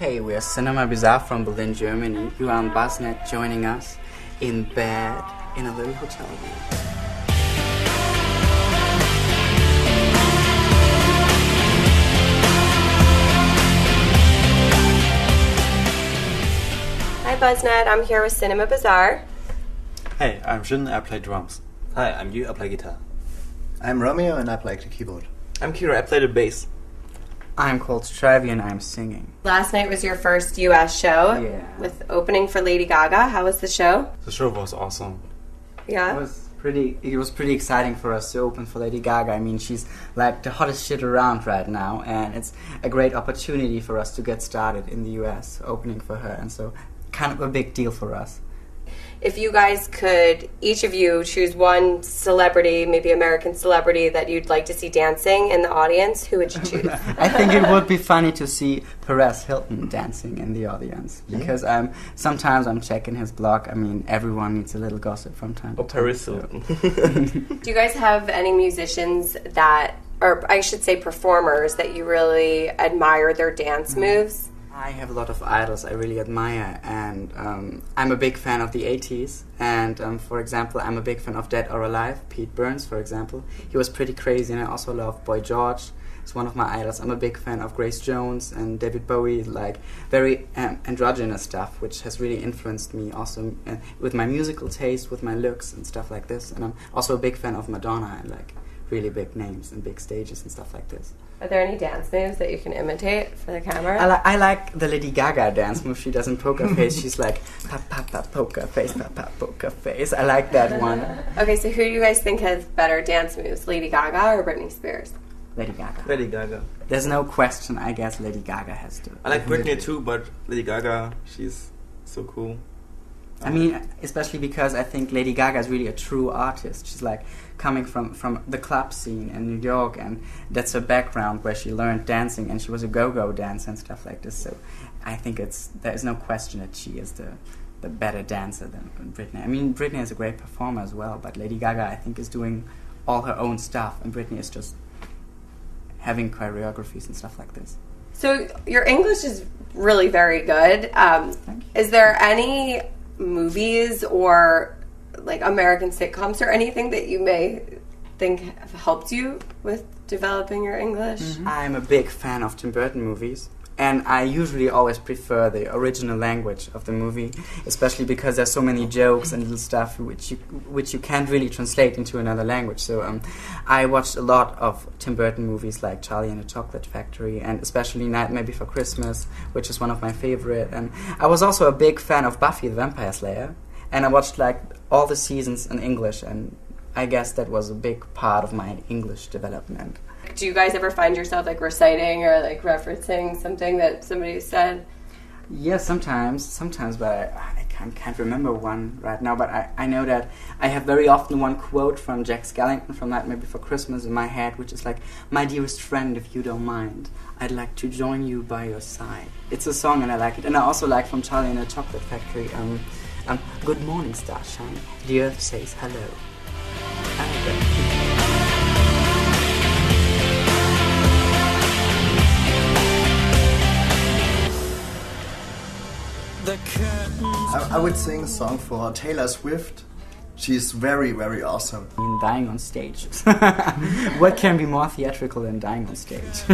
Hey, we are Cinema Bizarre from Berlin, Germany. You are on Buzznet joining us in bed in a little hotel room. Hi Buzznet, I'm here with Cinema Bizarre. Hey, I'm Jin, I play drums. Hi, I'm Yu, I play guitar. I'm Romeo and I play the keyboard. I'm Kira, I play the bass. I'm called Travi and I'm singing. Last night was your first US show with opening for Lady Gaga. How was the show? The show was awesome. Yeah? It was pretty exciting for us to open for Lady Gaga. I mean, she's like the hottest shit around right now, and it's a great opportunity for us to get started in the US, opening for her, and so kind of a big deal for us. If you guys could, each of you, choose one celebrity, maybe American celebrity, that you'd like to see dancing in the audience, who would you choose? I think it would be funny to see Perez Hilton dancing in the audience, because sometimes I'm checking his blog. I mean, everyone needs a little gossip from time to time. Paris Hilton. Do you guys have any musicians that, or I should say performers, that you really admire their dance moves? I have a lot of idols I really admire, and I'm a big fan of the 80s, and for example, I'm a big fan of Dead or Alive, Pete Burns, for example. He was pretty crazy, and I also love Boy George. It's one of my idols. I'm a big fan of Grace Jones and David Bowie, like very androgynous stuff, which has really influenced me also with my musical taste, with my looks and stuff like this. And I'm also a big fan of Madonna and like really big names and big stages and stuff like this. Are there any dance moves that you can imitate for the camera? I like the Lady Gaga dance move she does in Poker Face. She's like, pop, pop, pop, poker face, pop, pop, poker face. I like that one. Okay, so who do you guys think has better dance moves, Lady Gaga or Britney Spears? Lady Gaga. Lady Gaga. There's no question, I guess Lady Gaga has to. I like Britney too, but Lady Gaga, she's so cool. I mean, especially because I think Lady Gaga is really a true artist. She's like coming from the club scene in New York, and that's her background where she learned dancing, and she was a go-go dancer and stuff like this. So I think there's no question that she is the better dancer than Britney. I mean, Britney is a great performer as well, but Lady Gaga, I think, is doing all her own stuff, and Britney is just having choreographies and stuff like this. So your English is really very good. Is there any movies or like American sitcoms or anything that you may think have helped you with developing your English? Mm-hmm. I'm a big fan of Tim Burton movies, and I usually always prefer the original language of the movie, especially because there's so many jokes and little stuff which you can't really translate into another language. So I watched a lot of Tim Burton movies like Charlie and the Chocolate Factory, and especially Nightmare Before Christmas, which is one of my favorite. And I was also a big fan of Buffy the Vampire Slayer, and I watched like all the seasons in English, and I guess that was a big part of my English development. Do you guys ever find yourself like reciting or like referencing something that somebody said? Yeah, sometimes, but I can't remember one right now, but I know that I have very often one quote from Jack Skellington from Nightmare Before Christmas in my head, which is like, "My dearest friend, if you don't mind, I'd like to join you by your side." It's a song and I like it. And I also like from Charlie and the Chocolate Factory, "Good morning, starshine, the earth says hello." I like that. I would sing a song for Taylor Swift. She's very, very awesome. I mean, dying on stage. What can be more theatrical than dying on stage?